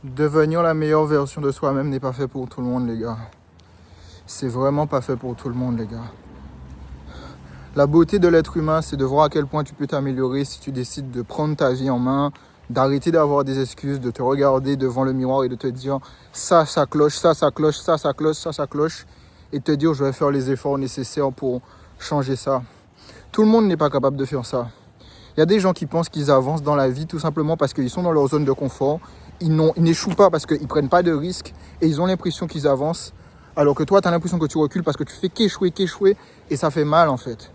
Devenir la meilleure version de soi-même n'est pas fait pour tout le monde, les gars. C'est vraiment pas fait pour tout le monde, les gars. La beauté de l'être humain, c'est de voir à quel point tu peux t'améliorer si tu décides de prendre ta vie en main, d'arrêter d'avoir des excuses, de te regarder devant le miroir et de te dire ça cloche, ça cloche, ça cloche, ça cloche, et te dire je vais faire les efforts nécessaires pour changer ça. Tout le monde n'est pas capable de faire ça. Il y a des gens qui pensent qu'ils avancent dans la vie tout simplement parce qu'ils sont dans leur zone de confort. Ils n'échouent pas parce qu'ils ne prennent pas de risques et ils ont l'impression qu'ils avancent. Alors que toi, tu as l'impression que tu recules parce que tu fais qu'échouer et ça fait mal en fait.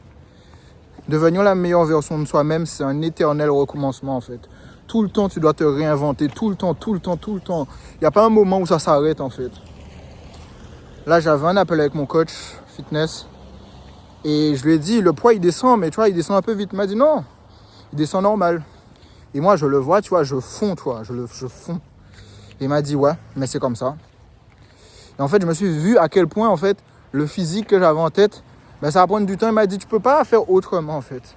Devenir la meilleure version de soi-même, c'est un éternel recommencement en fait. Tout le temps, tu dois te réinventer, tout le temps. Il n'y a pas un moment où ça s'arrête en fait. Là, j'avais un appel avec mon coach fitness et je lui ai dit, le poids il descend, mais tu vois, il descend un peu vite. Il m'a dit non, il descend normal. Et moi, je le vois, tu vois, je fonds, je fonds. Et il m'a dit, ouais, mais c'est comme ça. Et en fait, je me suis vu à quel point, en fait, le physique que j'avais en tête, ben, ça va prendre du temps. Il m'a dit, tu peux pas faire autrement, en fait.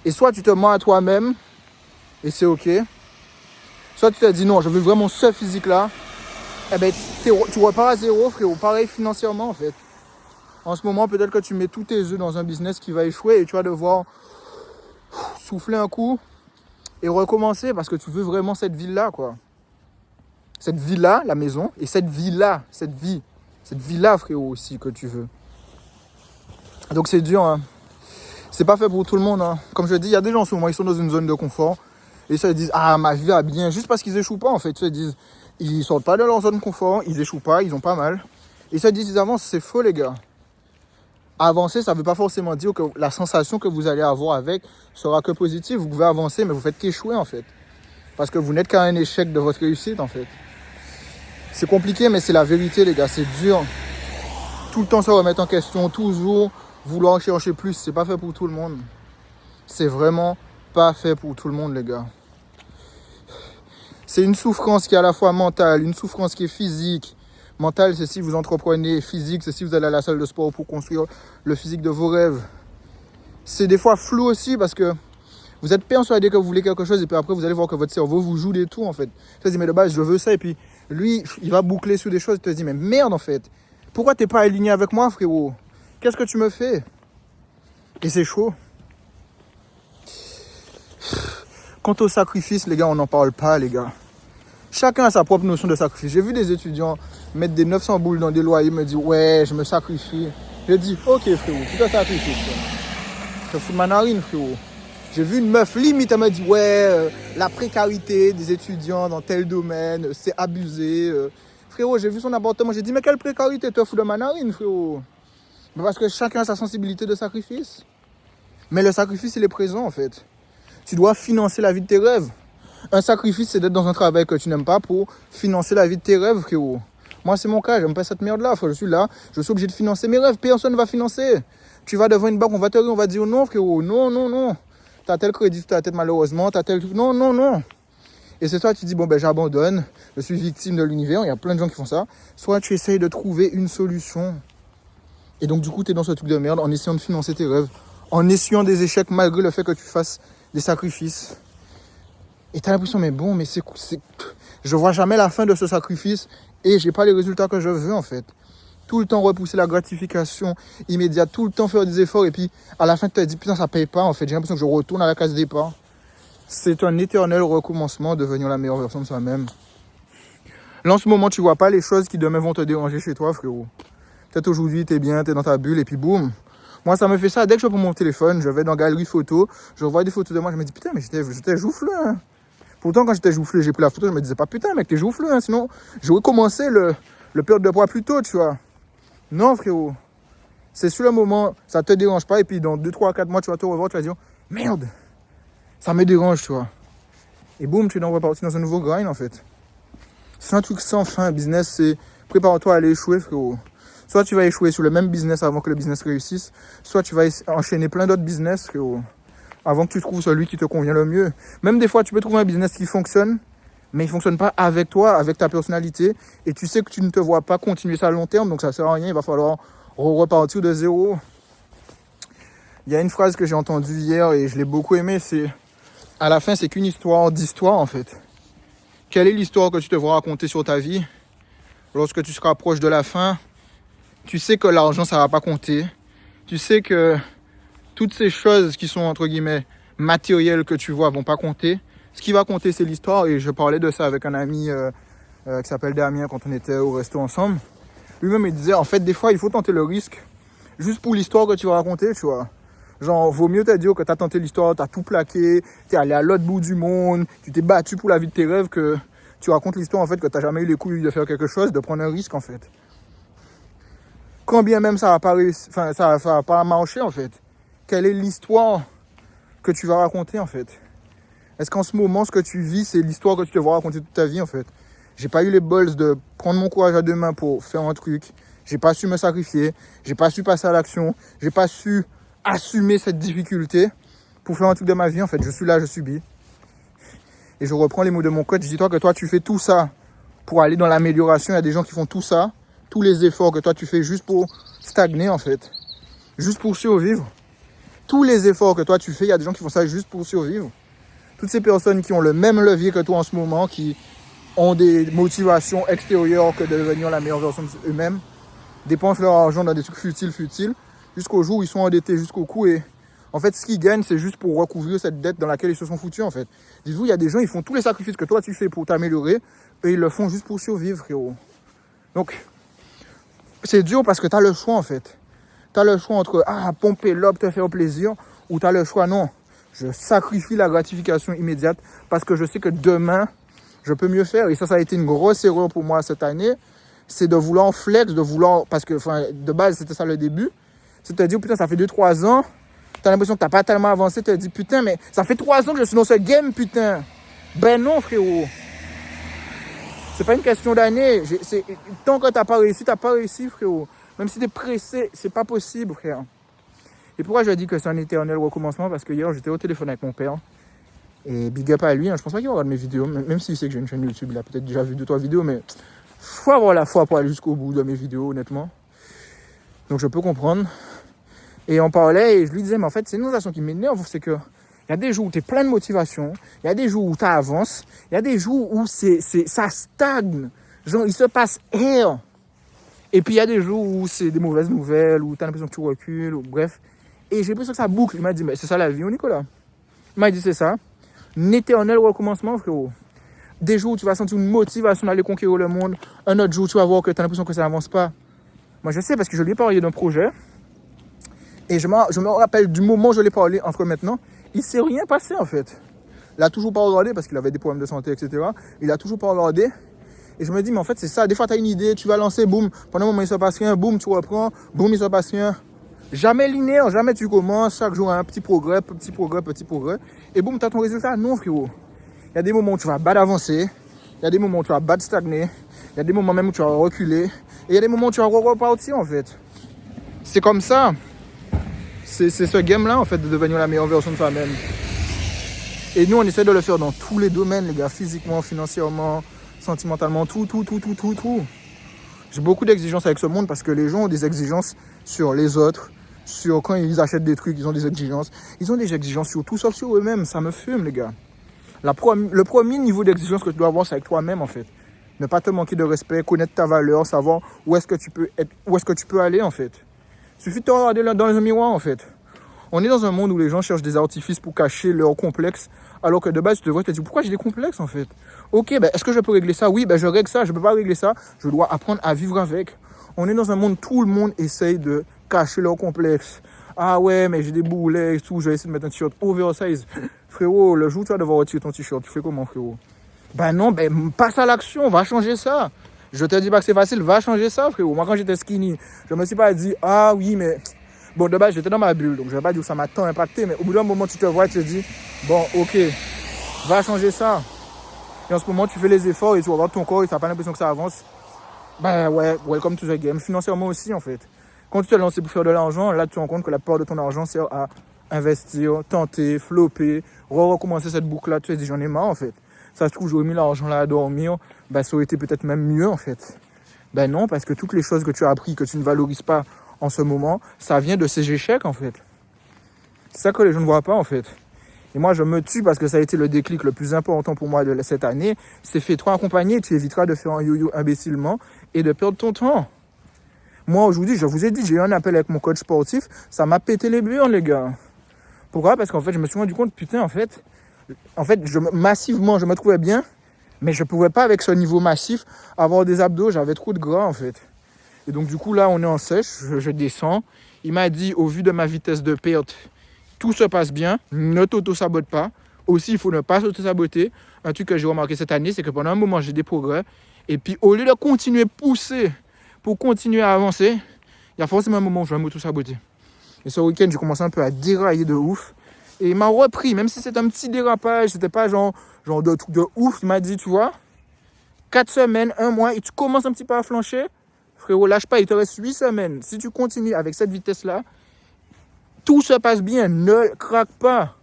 Et soit tu te mens à toi-même, et c'est OK. Soit tu te dis, non, je veux vraiment ce physique-là. Eh ben, tu repars à zéro, frérot. Pareil financièrement, en fait. En ce moment, peut-être que tu mets tous tes œufs dans un business qui va échouer et tu vas devoir souffler un coup et recommencer parce que tu veux vraiment cette ville-là, quoi. Cette vie-là, la maison, et cette vie-là, cette vie-là, frérot, aussi, que tu veux. Donc c'est dur, hein. C'est pas fait pour tout le monde, hein. Comme je dis, il y a des gens, en ce moment, ils sont dans une zone de confort, et ça, ils disent, ah, ma vie va bien, juste parce qu'ils échouent pas, en fait. Ils disent, ils sortent pas de leur zone de confort, ils échouent pas, ils ont pas mal. Et ça, ils disent, ils avancent, c'est faux, les gars. Avancer, ça veut pas forcément dire que la sensation que vous allez avoir avec sera que positive. Vous pouvez avancer, mais vous faites qu'échouer, en fait. Parce que vous n'êtes qu'à un échec de votre réussite, en fait. C'est compliqué, mais c'est la vérité, les gars. C'est dur. Tout le temps se remettre en question, toujours vouloir chercher plus. C'est pas fait pour tout le monde. C'est vraiment pas fait pour tout le monde, les gars. C'est une souffrance qui est à la fois mentale, une souffrance qui est physique. Mentale, c'est si vous entreprenez. Physique, c'est si vous allez à la salle de sport pour construire le physique de vos rêves. C'est des fois flou aussi parce que vous êtes persuadé que vous voulez quelque chose et puis après vous allez voir que votre cerveau vous joue des tours en fait. Tu te dis mais de base je veux ça et puis lui il va boucler sur des choses et tu te dis mais merde en fait. Pourquoi t'es pas aligné avec moi frérot? Qu'est-ce que tu me fais? Et c'est chaud. Quant au sacrifice les gars on n'en parle pas les gars. Chacun a sa propre notion de sacrifice. J'ai vu des étudiants mettre des 900 boules dans des loyers me dire ouais je me sacrifie. Je dis ok frérot tu te sacrifies. Je te fous de ma narine frérot. J'ai vu une meuf, limite, elle m'a dit, ouais, la précarité des étudiants dans tel domaine, c'est abusé. Frérot, j'ai vu son appartement, j'ai dit, mais quelle précarité, toi, fous de ma narine, frérot? Parce que chacun a sa sensibilité de sacrifice. Mais le sacrifice, il est présent, en fait. Tu dois financer la vie de tes rêves. Un sacrifice, c'est d'être dans un travail que tu n'aimes pas pour financer la vie de tes rêves, frérot. Moi, c'est mon cas, j'aime pas cette merde-là, frérot. Je suis là, je suis obligé de financer mes rêves, personne ne va financer. Tu vas devant une banque, on va te rire, on va dire, non, frérot, non. T'as tel crédit sur ta tête malheureusement, t'as tel truc. Non. Et c'est soit tu dis, bon ben j'abandonne, je suis victime de l'univers, il y a plein de gens qui font ça. Soit tu essayes de trouver une solution. Et donc du coup, tu es dans ce truc de merde en essayant de financer tes rêves, en essuyant des échecs malgré le fait que tu fasses des sacrifices. Et t'as l'impression, mais bon, mais je vois jamais la fin de ce sacrifice et j'ai pas les résultats que je veux en fait. Tout le temps repousser la gratification immédiate, tout le temps faire des efforts et puis à la fin tu te dis putain ça paye pas en fait, j'ai l'impression que je retourne à la case départ. C'est un éternel recommencement, devenir la meilleure version de soi-même. Là en ce moment tu vois pas les choses qui demain vont te déranger chez toi frérot. Peut-être aujourd'hui t'es bien, t'es dans ta bulle et puis boum. Moi ça me fait ça, dès que je prends mon téléphone, je vais dans galerie photo, je revois des photos de moi, je me dis putain mais j'étais jouffleux hein. Pourtant quand j'étais jouffleux, j'ai pris la photo, je me disais pas putain mec t'es jouffleux hein, sinon j'aurais commencé le perte de poids plus tôt tu vois. Non frérot, c'est sur le moment, ça te dérange pas et puis dans 2, 3, 4 mois tu vas te revoir, tu vas dire merde, ça me dérange tu vois. Et boum, tu es reparti dans un nouveau grind en fait. C'est un truc sans fin, business c'est prépare-toi à aller échouer frérot. Soit tu vas échouer sur le même business avant que le business réussisse, soit tu vas enchaîner plein d'autres business frérot, avant que tu trouves celui qui te convient le mieux. Même des fois tu peux trouver un business qui fonctionne, mais il ne fonctionne pas avec toi, avec ta personnalité, et tu sais que tu ne te vois pas continuer ça à long terme, donc ça ne sert à rien, il va falloir repartir de zéro. Il y a une phrase que j'ai entendue hier et je l'ai beaucoup aimée, c'est à la fin c'est qu'une histoire d'histoire en fait. Quelle est l'histoire que tu devras raconter sur ta vie lorsque tu seras proche de la fin? Tu sais que l'argent, ça va pas compter. Tu sais que toutes ces choses qui sont, entre guillemets, matérielles que tu vois vont pas compter. Ce qui va compter, c'est l'histoire. Et je parlais de ça avec un ami qui s'appelle Damien quand on était au resto ensemble. Lui-même, il disait, en fait, des fois, il faut tenter le risque juste pour l'histoire que tu vas raconter, tu vois. Genre, vaut mieux te dire que tu as tenté l'histoire, tu as tout plaqué, tu es allé à l'autre bout du monde, tu t'es battu pour la vie de tes rêves, que tu racontes l'histoire, en fait, que tu n'as jamais eu les couilles de faire quelque chose, de prendre un risque, en fait. Quand bien même ça va pas marcher, en fait. Quelle est l'histoire que tu vas raconter, en fait? Est-ce qu'en ce moment, ce que tu vis, c'est l'histoire que tu devras raconter toute ta vie, en fait? J'ai pas eu les balls de prendre mon courage à deux mains pour faire un truc. J'ai pas su me sacrifier. J'ai pas su passer à l'action. J'ai pas su assumer cette difficulté pour faire un truc de ma vie, en fait. Je suis là, je subis. Et je reprends les mots de mon coach. Je dis, toi, que toi, tu fais tout ça pour aller dans l'amélioration. Il y a des gens qui font tout ça, tous les efforts que toi, tu fais juste pour stagner, en fait. Juste pour survivre. Tous les efforts que toi, tu fais, il y a des gens qui font ça juste pour survivre. Toutes ces personnes qui ont le même levier que toi en ce moment, qui ont des motivations extérieures que de devenir la meilleure version d'eux-mêmes, dépensent leur argent dans des trucs futiles, jusqu'au jour où ils sont endettés jusqu'au cou. Et en fait, ce qu'ils gagnent, c'est juste pour recouvrir cette dette dans laquelle ils se sont foutus, en fait. Dites-vous, il y a des gens, ils font tous les sacrifices que toi, tu fais pour t'améliorer, et ils le font juste pour survivre, frérot. Donc, c'est dur parce que tu as le choix, en fait. Tu as le choix entre, pomper l'op, te faire plaisir, ou tu as le choix, non. Je sacrifie la gratification immédiate parce que je sais que demain, je peux mieux faire. Et ça a été une grosse erreur pour moi cette année. C'est de vouloir flex, parce que de base, c'était ça le début. C'est de te dire, putain, ça fait 2-3 ans. Tu as l'impression que tu n'as pas tellement avancé. Tu te dis, putain, mais ça fait 3 ans que je suis dans ce game, putain. Ben non, frérot. C'est pas une question d'année. Tant que tu n'as pas réussi, frérot. Même si tu es pressé, c'est pas possible, frère. Et pourquoi je dis que c'est un éternel recommencement? Parce que hier, j'étais au téléphone avec mon père. Et big up à lui. Je pense pas qu'il regarde mes vidéos. Même s'il sait que j'ai une chaîne YouTube, il a peut-être déjà vu 2-3 vidéos. Mais faut avoir la foi pour aller jusqu'au bout de mes vidéos, honnêtement. Donc je peux comprendre. Et on parlait et je lui disais, mais en fait, c'est une sensation qui m'énerve. C'est que il y a des jours où tu es plein de motivation. Il y a des jours où tu avances. Il y a des jours où ça stagne. Genre, il se passe rien. Et puis il y a des jours où c'est des mauvaises nouvelles, où tu as l'impression que tu recules, ou bref. Et j'ai l'impression que ça boucle. Il m'a dit, mais c'est ça la vie, Nicolas. Il m'a dit, c'est ça. Un éternel recommencement, frérot. Des jours où tu vas sentir une motivation d'aller conquérir le monde. Un autre jour, tu vas voir que tu as l'impression que ça n'avance pas. Moi, je sais parce que je lui ai parlé d'un projet. Et je me rappelle du moment où je l'ai parlé entre maintenant. Il ne s'est rien passé, en fait. Il n'a toujours pas regardé parce qu'il avait des problèmes de santé, etc. Il n'a toujours pas regardé. Et je me dis, mais en fait, c'est ça. Des fois, tu as une idée, tu vas lancer, boum. Pendant un moment, il ne se passe rien. Boum, tu reprends. Boum, il ne se passe rien. Jamais linéaire, jamais tu commences. Chaque jour, un petit progrès. Et boum, tu as ton résultat. Non, frérot. Il y a des moments où tu vas battre avancer. Il y a des moments où tu vas battre stagner. Il y a des moments même où tu vas reculer. Et il y a des moments où tu vas repartir, en fait. C'est comme ça. C'est ce game-là, en fait, de devenir la meilleure version de soi-même. Et nous, on essaie de le faire dans tous les domaines, les gars. Physiquement, financièrement, sentimentalement, tout. J'ai beaucoup d'exigences avec ce monde parce que les gens ont des exigences sur les autres, sur quand ils achètent des trucs, ils ont des exigences. Ils ont des exigences sur tout sauf sur eux-mêmes. Ça me fume, les gars. Le premier niveau d'exigence que tu dois avoir, c'est avec toi-même, en fait. Ne pas te manquer de respect, connaître ta valeur, savoir où est-ce que tu peux être, où est-ce que tu peux aller, en fait. Il suffit de te regarder dans un miroir, en fait. On est dans un monde où les gens cherchent des artifices pour cacher leurs complexes, alors que de base, tu devrais te dire, pourquoi j'ai des complexes, en fait? Ok, est-ce que je peux régler ça? Oui, je règle ça. Je ne peux pas régler ça. Je dois apprendre à vivre avec. On est dans un monde où tout le monde essaye de cacher leurs complexes. Ah ouais, mais j'ai des boulets et tout, je vais essayer de mettre un t-shirt oversize. Frérot, le jour où tu vas devoir retirer ton t-shirt, tu fais comment, frérot? Non, passe à l'action, va changer ça. Je te dis pas que c'est facile, va changer ça, frérot. Moi, quand j'étais skinny, je me suis pas dit, ah oui, mais... Bon, de base, j'étais dans ma bulle, donc je vais pas dire que ça m'a tant impacté, mais au bout d'un moment, tu te vois, tu te dis, bon, ok, va changer ça. Et en ce moment, tu fais les efforts et tu regardes ton corps et tu n'as pas l'impression que ça avance. Ouais, welcome to the game. Financièrement aussi, en fait. Quand tu te lances pour faire de l'argent, là, tu te rends compte que la plupart de ton argent sert à investir, tenter, flopper, recommencer cette boucle-là. Tu te dis, j'en ai marre, en fait. Ça se trouve, j'aurais mis l'argent là à dormir. Ça aurait été peut-être même mieux, en fait. Non, parce que toutes les choses que tu as appris, que tu ne valorises pas en ce moment, ça vient de ces échecs, en fait. C'est ça que les gens ne voient pas, en fait. Et moi, je me tue parce que ça a été le déclic le plus important pour moi de cette année. C'est fais-toi accompagner, tu éviteras de faire un yo-yo imbécilement et de perdre ton temps. Moi, aujourd'hui, je vous ai dit, j'ai eu un appel avec mon coach sportif, ça m'a pété les burnes, les gars. Pourquoi? Parce qu'en fait, je me suis rendu compte, putain, en fait, massivement, je me trouvais bien, mais je pouvais pas, avec ce niveau massif, avoir des abdos, j'avais trop de gras, en fait. Et donc, du coup, là, on est en sèche, je descends. Il m'a dit, au vu de ma vitesse de perte, tout se passe bien, ne t'auto-sabote pas. Aussi, il faut ne pas s'auto-saboter. Un truc que j'ai remarqué cette année, c'est que pendant un moment, j'ai des progrès. Et puis, au lieu de continuer à pousser pour continuer à avancer, il y a forcément un moment où je vais m'auto-saboter. Et ce week-end, j'ai commencé un peu à dérailler de ouf. Et il m'a repris, même si c'est un petit dérapage, c'était pas genre de truc de ouf. Il m'a dit, tu vois, 4 semaines, 1 mois, et tu commences un petit peu à flancher. Frérot, lâche pas, il te reste 8 semaines. Si tu continues avec cette vitesse-là, tout se passe bien, ne craque pas.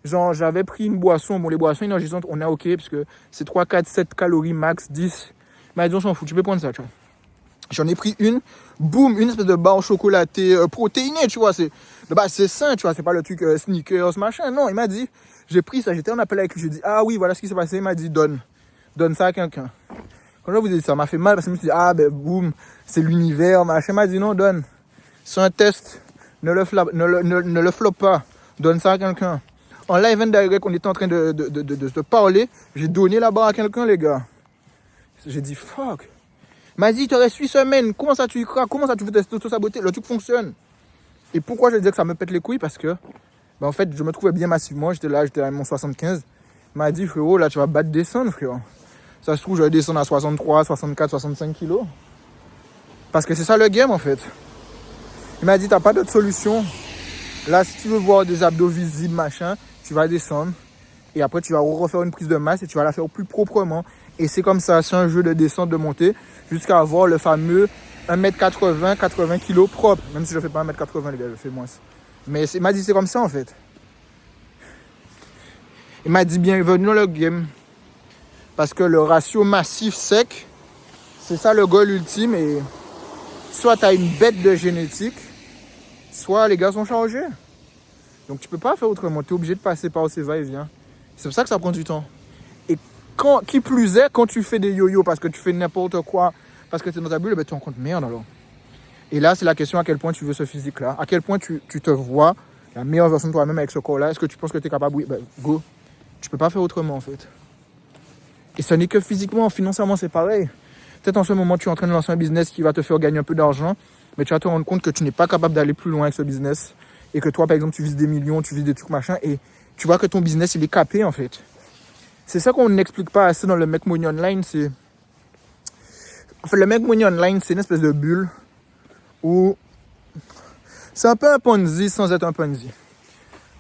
Genre, j'avais pris une boisson. Bon, les boissons énergisantes, on est OK, parce que c'est 3, 4, 7 calories max, 10. Il m'a dit, on s'en fout, tu peux prendre ça, tu vois. J'en ai pris une, boum, une espèce de barre chocolatée, protéinée, tu vois. De base, c'est sain, tu vois, c'est pas le truc sneakers, machin. Non, il m'a dit, j'ai pris ça, j'étais en appel avec lui, j'ai dit, ah oui, voilà ce qui s'est passé. Il m'a dit, donne ça à quelqu'un. Quand je vous ai dit ça, m'a fait mal parce que je me suis dit, ah ben boum, c'est l'univers, machin. Il m'a dit, non, donne. C'est un test, ne le floppe pas, donne ça à quelqu'un. En live and direct, on était en train de se parler, j'ai donné la barre à quelqu'un, les gars. J'ai dit, fuck. Il m'a dit, il te reste 8 semaines, comment ça tu y crois? Comment ça tu veux t'auto-saboter? Le truc fonctionne. Et pourquoi je dis que ça me pète les couilles? Parce que, ben en fait, je me trouvais bien massivement, j'étais à mon 75. Il m'a dit, frérot, là, tu vas battre descendre, frérot. Ça se trouve, je vais descendre à 63, 64, 65 kilos. Parce que c'est ça le game, en fait. Il m'a dit, t'as pas d'autre solution. Là, si tu veux voir des abdos visibles, machin, tu vas descendre. Et après, tu vas refaire une prise de masse et tu vas la faire plus proprement. Et c'est comme ça, c'est un jeu de descente, de montée, jusqu'à avoir le fameux 1m80, 80 kg propre. Même si je ne fais pas 1m80, les gars, je fais moins. Mais il m'a dit, c'est comme ça, en fait. Il m'a dit, bienvenue dans le game. Parce que le ratio massif sec, c'est ça le goal ultime. Et soit tu as une bête de génétique, soit les gars sont chargés. Donc tu peux pas faire autrement. Tu es obligé de passer par ces va-et-vient. C'est pour ça que ça prend du temps. Et qui plus est, quand tu fais des yo-yo parce que tu fais n'importe quoi, parce que tu es dans ta bulle, ben, tu te rends compte, merde alors. Et là, c'est la question à quel point tu veux ce physique-là. À quel point tu te vois la meilleure version de toi-même avec ce corps-là. Est-ce que tu penses que tu es capable? Oui, ben, go. Tu peux pas faire autrement, en fait. Et ce n'est que physiquement, financièrement, c'est pareil. Peut-être en ce moment, tu es en train de lancer un business qui va te faire gagner un peu d'argent, mais tu vas te rendre compte que tu n'es pas capable d'aller plus loin avec ce business. Et que toi, par exemple, tu vises des millions, tu vises des trucs, machin, et tu vois que ton business, il est capé, en fait. C'est ça qu'on n'explique pas assez dans le Make Money Online, c'est... En fait, le Make Money Online, c'est une espèce de bulle où... C'est un peu un Ponzi sans être un Ponzi.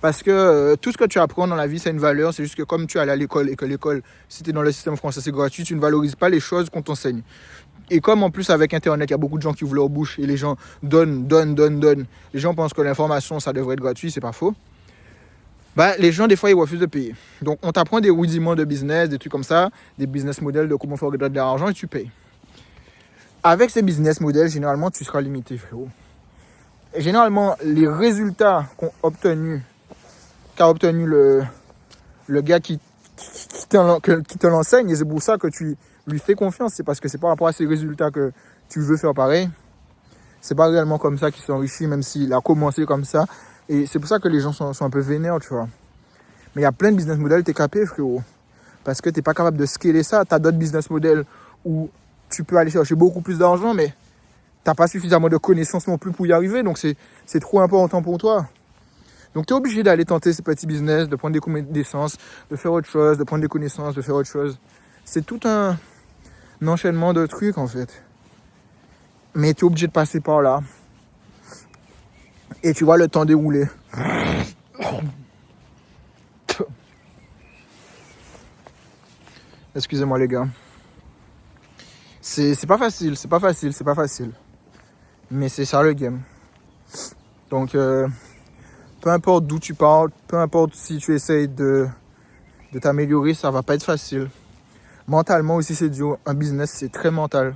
Parce que tout ce que tu apprends dans la vie, c'est une valeur. C'est juste que comme tu allais à l'école et que l'école, si tu es dans le système français, c'est gratuit, tu ne valorises pas les choses qu'on t'enseigne. Et comme en plus avec Internet, il y a beaucoup de gens qui ouvrent leur bouche et les gens donnent. Les gens pensent que l'information, ça devrait être gratuit, c'est pas faux. Bah, les gens, des fois, ils refusent de payer. Donc, on t'apprend des rudiments de business, des trucs comme ça, des business models de comment faire de l'argent et tu payes. Avec ces business models, généralement, tu seras limité, frérot. Et généralement, les résultats qu'a obtenu le gars qui te l'enseigne, et c'est pour ça que tu lui fais confiance, c'est parce que c'est par rapport à ces résultats que tu veux faire pareil. C'est pas réellement comme ça qu'il s'enrichit, même s'il a commencé comme ça. Et c'est pour ça que les gens sont un peu vénères, tu vois. Mais il y a plein de business models, t'es capé, frérot. Parce que t'es pas capable de scaler ça. T'as d'autres business models où tu peux aller chercher beaucoup plus d'argent, mais t'as pas suffisamment de connaissances non plus pour y arriver. Donc c'est trop important pour toi. Donc t'es obligé d'aller tenter ces petits business, de prendre des connaissances, de faire autre chose, de prendre des connaissances, de faire autre chose. C'est tout un enchaînement de trucs, en fait. Mais t'es obligé de passer par là. Et tu vois le temps dérouler. Excusez-moi les gars. C'est pas facile. Mais c'est ça le game. Donc, peu importe d'où tu parles, peu importe si tu essayes de t'améliorer, ça va pas être facile. Mentalement aussi, c'est dur. Un business, c'est très mental.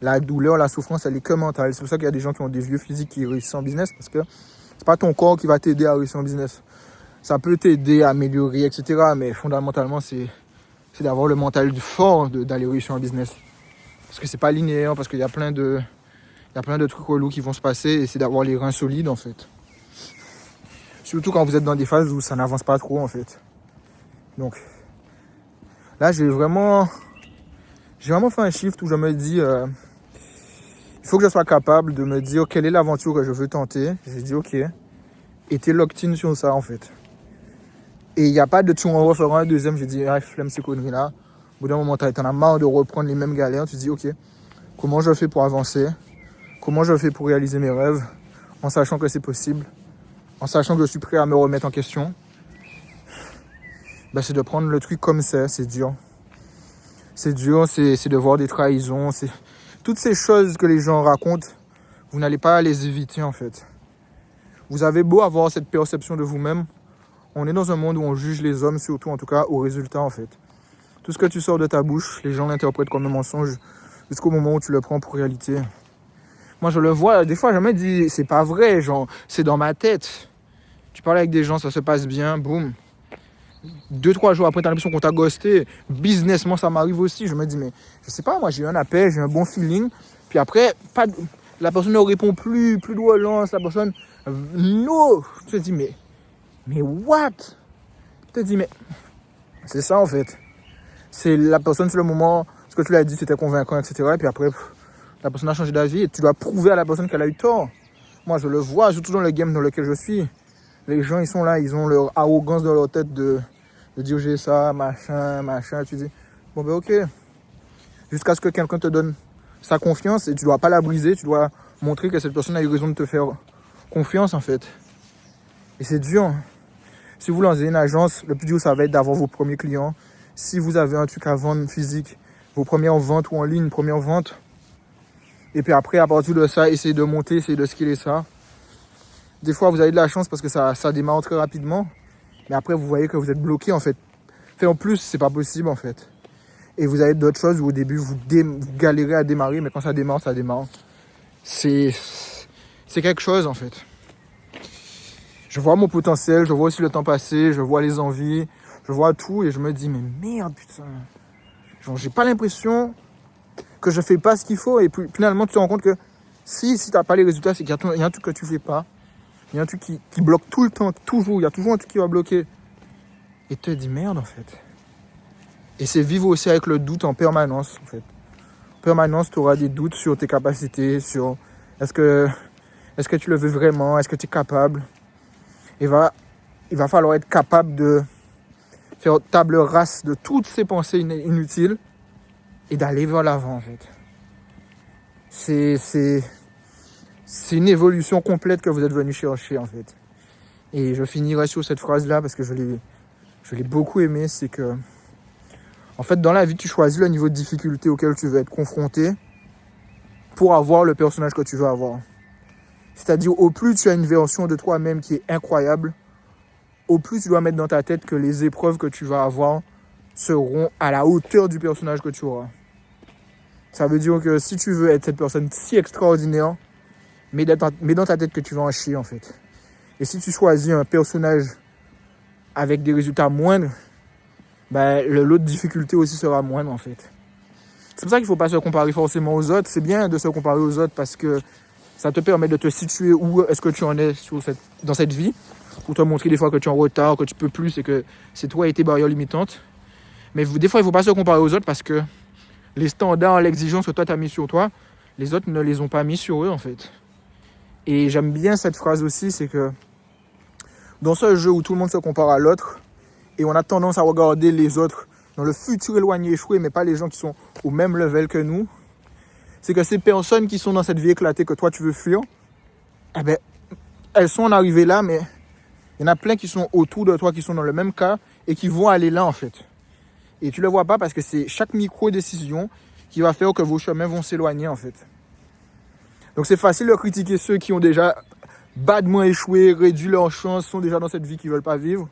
La douleur, la souffrance, elle est que mentale. C'est pour ça qu'il y a des gens qui ont des vieux physiques qui réussissent en business parce que c'est pas ton corps qui va t'aider à réussir en business. ça peut t'aider à améliorer, etc. Mais fondamentalement, c'est d'avoir le mental fort d'aller réussir en business. Parce que c'est pas linéaire, parce qu'il y a plein de trucs relous qui vont se passer et c'est d'avoir les reins solides en fait. Surtout quand vous êtes dans des phases où ça n'avance pas trop en fait. Donc là j'ai vraiment fait un shift où je me dis il faut que je sois capable de me dire quelle est l'aventure que je veux tenter. J'ai dit ok. Et t'es locked in sur ça en fait. Et il n'y a pas de tu en refaire un deuxième. J'ai dit ah flemme ces conneries là. Au bout d'un moment t'en as marre de reprendre les mêmes galères. Tu dis ok, comment je fais pour avancer? Comment je fais pour réaliser mes rêves en sachant que c'est possible, en sachant que je suis prêt à me remettre en question. C'est de prendre le truc comme c'est dur. C'est dur, c'est de voir des trahisons, c'est toutes ces choses que les gens racontent, vous n'allez pas les éviter en fait. Vous avez beau avoir cette perception de vous-même, on est dans un monde où on juge les hommes, surtout en tout cas au résultat en fait. Tout ce que tu sors de ta bouche, les gens l'interprètent comme un mensonge jusqu'au moment où tu le prends pour réalité. Moi je le vois, des fois je me dis c'est pas vrai, genre c'est dans ma tête. Tu parles avec des gens, ça se passe bien, boum. 2-3 jours après t'as l'impression qu'on t'a ghosté. Businessment ça m'arrive aussi, je me dis mais je sais pas, moi j'ai eu un appel, j'ai un bon feeling. Puis après, la personne ne répond plus de relance, la personne no. Tu te dis mais what? Tu te dis mais c'est ça en fait. C'est la personne sur le moment, ce que tu lui as dit c'était convaincant, etc. Et puis après, la personne a changé d'avis et tu dois prouver à la personne qu'elle a eu tort. Moi je le vois, surtout dans le game dans lequel je suis. Les gens ils sont là, ils ont leur arrogance dans leur tête de dire j'ai ça, machin. Tu dis bon ok. Jusqu'à ce que quelqu'un te donne sa confiance et tu dois pas la briser, tu dois montrer que cette personne a eu raison de te faire confiance en fait. Et c'est dur. Si vous lancez une agence, le plus dur ça va être d'avoir vos premiers clients. Si vous avez un truc à vendre physique, vos premières ventes ou en ligne, première vente. Et puis après, à partir de ça, essayez de monter, essayez de skiller ça. Des fois, vous avez de la chance parce que ça démarre très rapidement. Mais après, vous voyez que vous êtes bloqué en fait. En plus, c'est pas possible en fait. Et vous avez d'autres choses où au début, vous galérez à démarrer, mais quand ça démarre, ça démarre. C'est quelque chose en fait. Je vois mon potentiel, je vois aussi le temps passé, je vois les envies, je vois tout et je me dis mais merde putain. Genre j'ai pas l'impression que je fais pas ce qu'il faut et puis finalement tu te rends compte que si t'as pas les résultats, c'est qu'il y a un truc que tu fais pas. Il y a un truc qui bloque tout le temps, toujours. Il y a toujours un truc qui va bloquer. Et tu te dis merde en fait. Et c'est vivre aussi avec le doute en permanence en fait. En permanence, tu auras des doutes sur tes capacités, sur est-ce que tu le veux vraiment, est-ce que tu es capable. Il va falloir être capable de faire table rase de toutes ces pensées inutiles et d'aller vers l'avant en fait. C'est une évolution complète que vous êtes venu chercher en fait. Et je finirai sur cette phrase-là parce que je l'ai beaucoup aimée, c'est que en fait dans la vie tu choisis le niveau de difficulté auquel tu veux être confronté pour avoir le personnage que tu veux avoir. C'est-à-dire au plus tu as une version de toi-même qui est incroyable, au plus tu dois mettre dans ta tête que les épreuves que tu vas avoir seront à la hauteur du personnage que tu auras. Ça veut dire que si tu veux être cette personne si extraordinaire, mets dans ta tête que tu vas en chier en fait. Et si tu choisis un personnage avec des résultats moindres, l'autre difficulté aussi sera moindre en fait. C'est pour ça qu'il ne faut pas se comparer forcément aux autres. C'est bien de se comparer aux autres parce que ça te permet de te situer où est-ce que tu en es dans cette vie, pour te montrer des fois que tu es en retard, que tu peux plus et que c'est toi et tes barrières limitantes. Mais des fois, il ne faut pas se comparer aux autres parce que les standards, l'exigence que toi tu as mis sur toi, les autres ne les ont pas mis sur eux en fait. Et j'aime bien cette phrase aussi, c'est que dans ce jeu où tout le monde se compare à l'autre et on a tendance à regarder les autres dans le futur éloigné échoué, mais pas les gens qui sont au même level que nous, c'est que ces personnes qui sont dans cette vie éclatée que toi tu veux fuir, elles sont arrivées là, mais il y en a plein qui sont autour de toi, qui sont dans le même cas et qui vont aller là en fait. Et tu ne le vois pas parce que c'est chaque micro-décision qui va faire que vos chemins vont s'éloigner en fait. Donc c'est facile de critiquer ceux qui ont déjà badement échoué, réduit leurs chances, sont déjà dans cette vie qu'ils ne veulent pas vivre.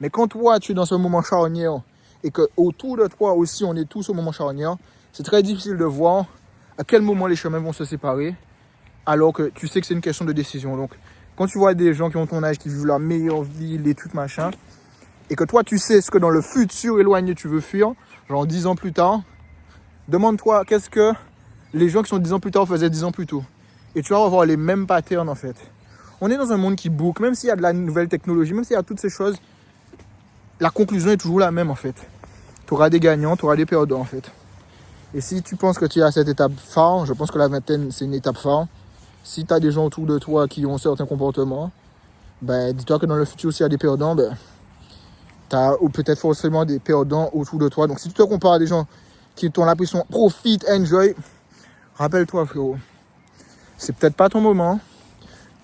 Mais quand toi tu es dans ce moment charnière et qu'autour de toi aussi on est tous au moment charnière, c'est très difficile de voir à quel moment les chemins vont se séparer alors que tu sais que c'est une question de décision. Donc Quand tu vois des gens qui ont ton âge, qui vivent leur meilleure vie, les trucs machin, et que toi tu sais ce que dans le futur éloigné tu veux fuir, genre 10 ans plus tard, demande-toi qu'est-ce que les gens qui sont 10 ans plus tard faisaient 10 ans plus tôt. Et tu vas avoir les mêmes patterns en fait. On est dans un monde qui boucle, même s'il y a de la nouvelle technologie, même s'il y a toutes ces choses, la conclusion est toujours la même en fait. Tu auras des gagnants, tu auras des perdants en fait. Et si tu penses que tu es à cette étape phare, je pense que la vingtaine c'est une étape phare. Si tu as des gens autour de toi qui ont certains comportements, ben dis-toi que dans le futur s'il y a des perdants, ben tu as peut-être forcément des perdants autour de toi. Donc si tu te compares à des gens qui t'ont l'impression profite, enjoy, rappelle-toi frérot, c'est peut-être pas ton moment.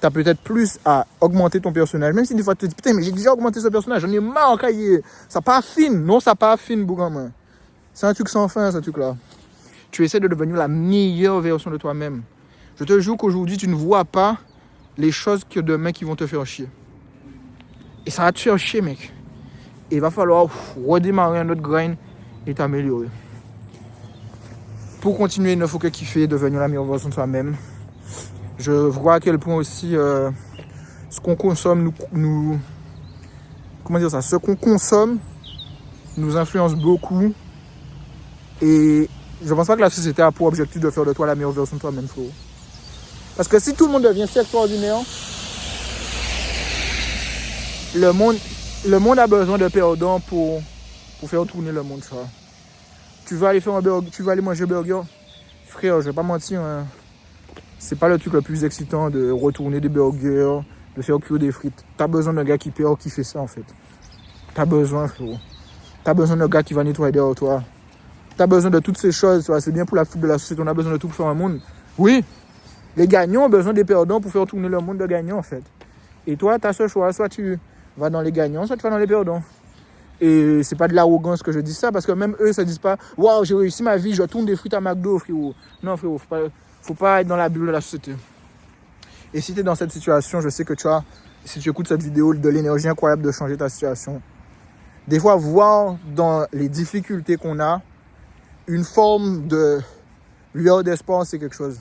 Tu as peut-être plus à augmenter ton personnage. Même si des fois tu te dis putain mais j'ai déjà augmenté ce personnage, j'en ai marre cahier. Ça pas fine. Non, ça pas fine bougamin. C'est un truc sans fin ce truc là. Tu essaies de devenir la meilleure version de toi-même. Je te jure qu'aujourd'hui tu ne vois pas les choses que demain qui vont te faire chier. Et ça va te faire chier mec. Et il va falloir redémarrer un autre grind et t'améliorer. Pour continuer, il ne faut que kiffer, devenir la meilleure version de soi-même. Je vois à quel point aussi ce qu'on consomme nous comment dire ça, ce qu'on consomme nous influence beaucoup. Et je pense pas que la société a pour objectif de faire de toi la meilleure version de toi-même, frérot. Parce que si tout le monde devient si extraordinaire, le monde a besoin de perdants pour faire tourner le monde, ça. Tu vas aller faire un burger, tu vas aller manger un burger, frère, je vais pas mentir, hein. C'est pas le truc le plus excitant de retourner des burgers, de faire cuire des frites. T'as besoin d'un gars qui perd, qui fait ça en fait. T'as besoin, frérot. T'as besoin d'un gars qui va nettoyer derrière toi. T'as besoin de toutes ces choses, c'est bien pour la foule de la société, on a besoin de tout pour faire un monde. Oui, les gagnants ont besoin des perdants pour faire tourner le monde de gagnants en fait. Et toi, t'as ce choix, soit tu vas dans les gagnants, soit tu vas dans les perdants. Et c'est pas de l'arrogance que je dis ça, parce que même eux se disent pas « Waouh, j'ai réussi ma vie, je tourne des frites à McDo, frérot. » Non, frérot, faut pas être dans la bulle de la société. Et si tu es dans cette situation, je sais que tu as, si tu écoutes cette vidéo, de l'énergie incroyable de changer ta situation. Des fois, voir dans les difficultés qu'on a, une forme de lueur d'espoir, c'est quelque chose.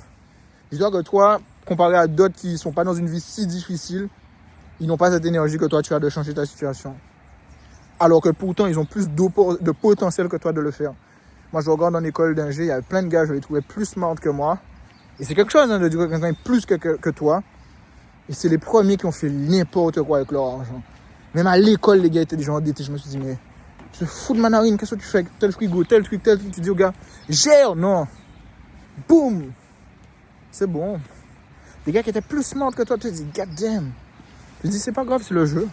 Dis-toi que toi, comparé à d'autres qui ne sont pas dans une vie si difficile, ils n'ont pas cette énergie que toi tu as de changer ta situation. Alors que pourtant, ils ont plus de potentiel que toi de le faire. Moi, je regarde en école d'ingé, il y a plein de gars, je les trouvais plus smart que moi. Et c'est quelque chose de dire que quelqu'un est plus que toi. Et c'est les premiers qui ont fait n'importe quoi avec leur argent. Même à l'école, les gars étaient des gens endettés. Je me suis dit, mais tu te fous de ma narine, qu'est-ce que tu fais avec tel frigo, tel truc. Tu dis au gars, gère, non. Boum. C'est bon. Les gars qui étaient plus smart que toi, tu te dis, god damn. Je dis, c'est pas grave, c'est le jeu.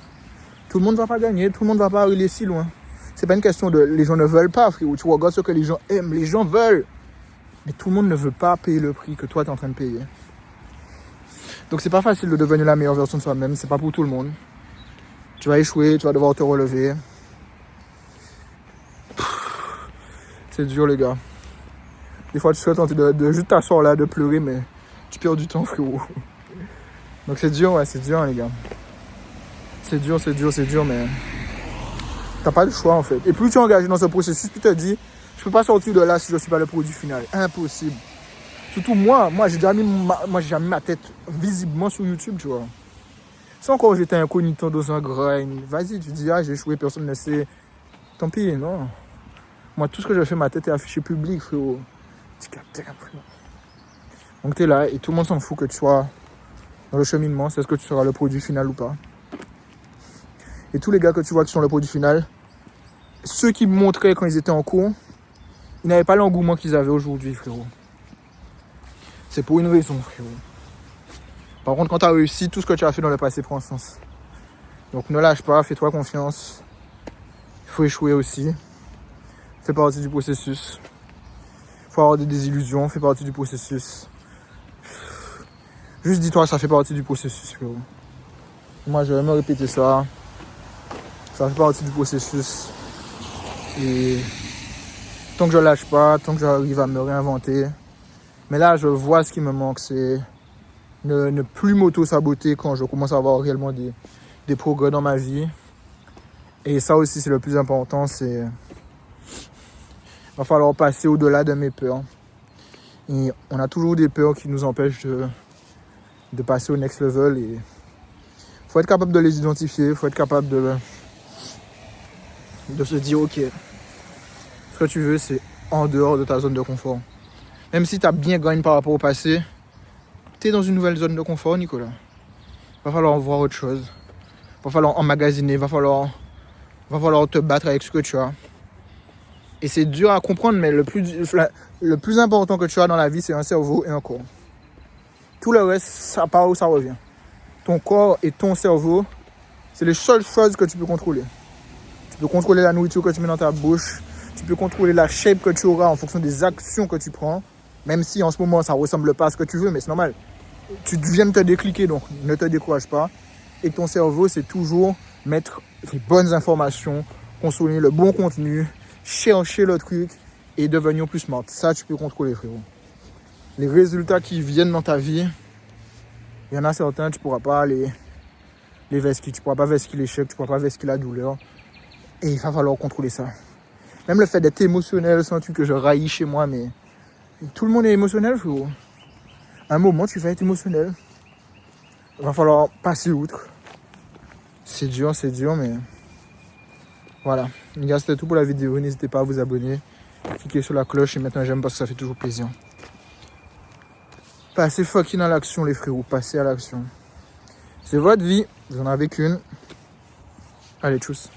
Tout le monde va pas gagner, tout le monde va pas aller si loin. C'est pas une question de les gens ne veulent pas, frérot. Tu regardes ce que les gens aiment, les gens veulent. Mais tout le monde ne veut pas payer le prix que toi tu es en train de payer. Donc c'est pas facile de devenir la meilleure version de soi-même, c'est pas pour tout le monde. Tu vas échouer, tu vas devoir te relever. C'est dur les gars. Des fois tu serais tenté de juste t'asseoir là, de pleurer, mais tu perds du temps frérot. Donc c'est dur, ouais, c'est dur les gars. C'est dur, mais t'as pas le choix en fait. Et plus tu es engagé dans ce processus, plus tu te dis, je peux pas sortir de là si je suis pas le produit final. Impossible. Surtout moi j'ai déjà mis ma tête visiblement sur YouTube, tu vois. Si encore j'étais incognito dans un grind, vas-y, tu dis, j'ai échoué, personne ne sait. Tant pis, non. Moi, tout ce que je fais, ma tête est affichée public, frérot. Tu captes après. Donc t'es là et tout le monde s'en fout que tu sois dans le cheminement, c'est est-ce que tu seras le produit final ou pas. Et tous les gars que tu vois qui sont le produit final, ceux qui me montraient quand ils étaient en cours, ils n'avaient pas l'engouement qu'ils avaient aujourd'hui, frérot. C'est pour une raison, frérot. Par contre, quand tu as réussi, tout ce que tu as fait dans le passé prend sens. Donc ne lâche pas, fais-toi confiance. Il faut échouer aussi. Fais partie du processus. Il faut avoir des désillusions, fais partie du processus. Juste dis-toi que ça fait partie du processus, frérot. Moi, je vais me répéter ça. Ça fait partie du processus. Et tant que je lâche pas, tant que j'arrive à me réinventer. Mais là, je vois ce qui me manque, c'est ne plus m'auto-saboter quand je commence à avoir réellement des progrès dans ma vie. Et ça aussi, c'est le plus important, c'est il va falloir passer au-delà de mes peurs. Et on a toujours des peurs qui nous empêchent de passer au next level. Et Faut être capable de les identifier, faut être capable de se dire, ok, ce que tu veux, c'est en dehors de ta zone de confort. Même si tu as bien gagné par rapport au passé, tu es dans une nouvelle zone de confort, Nicolas. Va falloir voir autre chose. Va falloir emmagasiner, va falloir te battre avec ce que tu as. Et c'est dur à comprendre, mais le plus important que tu as dans la vie, c'est un cerveau et un corps. Tout le reste, ça part où ça revient. Ton corps et ton cerveau, c'est les seules choses que tu peux contrôler. Tu peux contrôler la nourriture que tu mets dans ta bouche. Tu peux contrôler la shape que tu auras en fonction des actions que tu prends. Même si en ce moment, ça ne ressemble pas à ce que tu veux, mais c'est normal. Tu viens de te décliquer, donc ne te décourage pas. Et ton cerveau, c'est toujours mettre les bonnes informations, consommer le bon contenu, chercher le truc et devenir plus smart. Ça, tu peux contrôler, frérot. Les résultats qui viennent dans ta vie, il y en a certains, tu ne pourras pas les vesquiller. Tu ne pourras pas vesquiller l'échec, tu ne pourras pas vesquiller la douleur. Et il va falloir contrôler ça. Même le fait d'être émotionnel, c'est un truc que je raillis chez moi, mais tout le monde est émotionnel, frérot. À un moment, tu vas être émotionnel. Il va falloir passer outre. C'est dur, mais voilà. Les gars, c'était tout pour la vidéo. N'hésitez pas à vous abonner. Cliquez sur la cloche et mettre un j'aime parce que ça fait toujours plaisir. Passez fucking à l'action, les frérots. Passez à l'action. C'est votre vie. Vous en avez qu'une. Allez, tchuss.